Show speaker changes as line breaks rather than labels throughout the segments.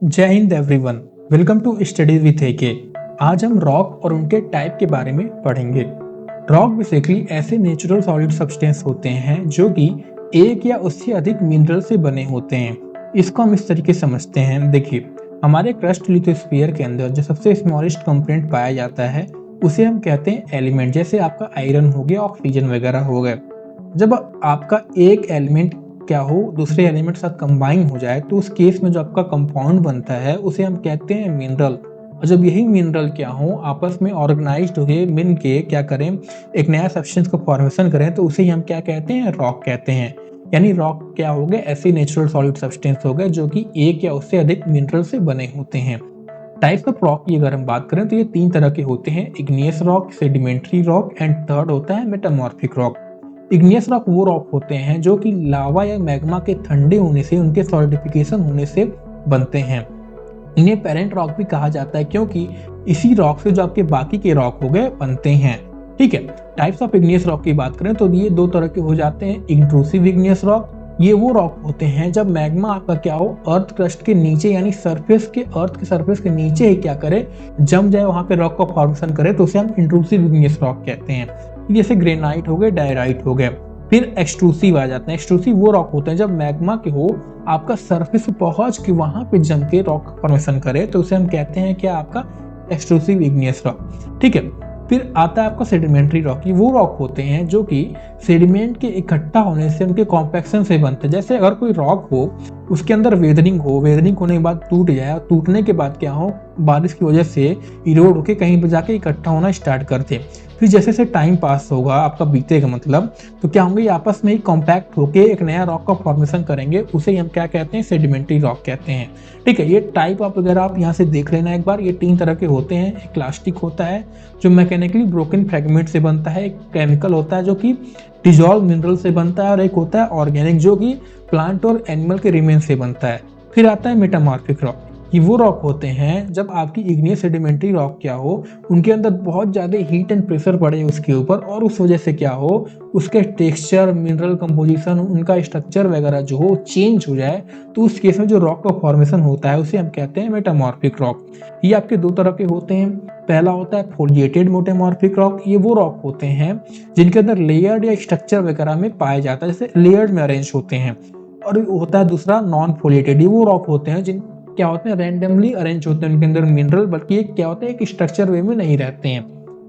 जय हिंद everyone. Welcome to studies with AK. आज हम रॉक और उनके टाइप के बारे में पढ़ेंगे। रॉक बेसिकली ऐसे नेचुरल सॉलिड सब्सटेंस होते हैं जो कि एक या उससे अधिक मिनरल से बने होते हैं। इसको हम इस तरीके से समझते हैं। देखिए, हमारे क्रस्ट लिथोस्फीयर के अंदर जो सबसे स्मॉलेस्ट कंपोनेंट पाया जाता है उसे हम कहते हैं एलिमेंट। जैसे आपका आयरन हो गया, ऑक्सीजन वगैरह हो गए। जब आपका एक एलिमेंट क्या हो दूसरे एलिमेंट के साथ कंबाइन हो जाए तो उस केस में जो आपका कंपाउंड बनता है उसे हम कहते हैं मिनरल। और जब यही मिनरल क्या हो आपस में ऑर्गेनाइज्ड होके मिल के क्या करें, एक नया सब्सटेंस को फॉर्मेशन करें, तो उसे ही हम क्या कहते हैं, रॉक कहते हैं। यानी रॉक क्या हो गए, ऐसे नेचुरल सॉलिड सब्सटेंस हो गए जो कि एक या उससे अधिक मिनरल से बने होते हैं। टाइप्स ऑफ रॉक की अगर हम बात करें तो ये तीन तरह के होते हैं: igneous rock, sedimentary rock and third होता है मेटामॉर्फिक रॉक। इग्नियस रॉक वो रॉक होते हैं जो कि लावा या मैग्मा के ठंडे होने से, उनके सॉलिडिफिकेशन होने से बनते हैं। इन्हें पेरेंट रॉक भी कहा जाता है क्योंकि इसी रॉक से जो आपके बाकी के रॉक हो गए बनते हैं। ठीक है। टाइप्स ऑफ इग्नियस रॉक की बात करें तो ये दो तरह के हो जाते हैं। इंट्रूसिव इग्नियस रॉक, ये वो रॉक होते हैं जब मैग्मा आपका क्या हो अर्थ क्रस्ट के नीचे यानी अर्थ के सरफेस के नीचे ही क्या करे, जम जाए, वहां पे रॉक का फॉर्मेशन करे, तो उसे हम इंट्रूसिव इग्नियस रॉक कहते हैं। जैसे ग्रेनाइट हो गए, डायराइट हो गए। फिर एक्सट्रूसिव आ जाते हैं। एक्सट्रूसिव वो रॉक होते हैं जब मैग्मा के हो आपका सरफेस पे पहुंच के वहां पे जम के रॉक फॉर्मेशन करे, तो उसे हम कहते हैं क्या, आपका एक्सट्रूसिव इग्नियस रॉक। ठीक है। फिर आता है आपका सेडिमेंट्री रॉक। ये वो रॉक होते हैं जो कि सेडिमेंट के इकट्ठा होने से, उनके कॉम्पैक्शन से बनते हैं। जैसे अगर कोई रॉक हो, उसके अंदर वेदरिंग हो, वेदरिंग होने के बाद टूट जाए, टूटने के बाद क्या हो, बारिश की वजह से इरोड होके कहीं पर जाके इकट्ठा होना स्टार्ट करते। फिर जैसे जैसे टाइम पास होगा, आपका बीतेगा मतलब, तो क्या होंगे, ये आपस में ही कॉम्पैक्ट होके एक नया रॉक का फॉर्मेशन करेंगे। उसे हम क्या कहते हैं, सेडिमेंट्री रॉक कहते हैं। ठीक है। ये टाइप आप अगर आप यहाँ से देख लेना एक बार, ये तीन तरह के होते हैं। एक प्लास्टिक होता है जो मैकेनिकली ब्रोकन फ्रेगमेंट से बनता है, एक केमिकल होता है जो कि डिजॉल्व मिनरल से बनता है, और एक होता है ऑर्गेनिक जो कि प्लांट और एनिमल के रिमेन से बनता है। फिर आता है मेटामॉर्फिक रॉक। ये वो रॉक होते हैं जब आपकी इग्नियस सेडिमेंट्री रॉक क्या हो, उनके अंदर बहुत ज़्यादा हीट एंड प्रेशर पड़े उसके ऊपर, और उस वजह से क्या हो, उसके टेक्सचर, मिनरल कंपोजिशन, उनका स्ट्रक्चर वगैरह जो हो चेंज हो जाए, तो उस केस में जो रॉक का फॉर्मेशन होता है उसे हम कहते हैं मेटामॉर्फिक रॉक। ये आपके दो तरह के होते हैं। पहला होता है फोलिएटेड मेटामॉर्फिक रॉक। ये वो रॉक होते हैं जिनके अंदर लेयर्ड या स्ट्रक्चर वगैरह में पाया जाता है, जैसे लेयर्ड में अरेंज होते हैं। और होता है दूसरा नॉन फोलिएटेड। ये वो रॉक होते हैं जिन क्या होते हैं, रैंडमली अरेंज होते हैं उनके अंदर मिनरल, बल्कि ये क्या होता है, एक स्ट्रक्चर वे में नहीं रहते हैं।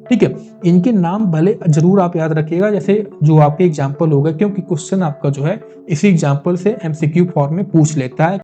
ठीक है। इनके नाम भले जरूर आप याद रखिएगा, जैसे जो आपके एग्जाम्पल होगा, क्योंकि क्वेश्चन आपका जो है इसी एग्जाम्पल से एमसीक्यू फॉर्म में पूछ लेता है।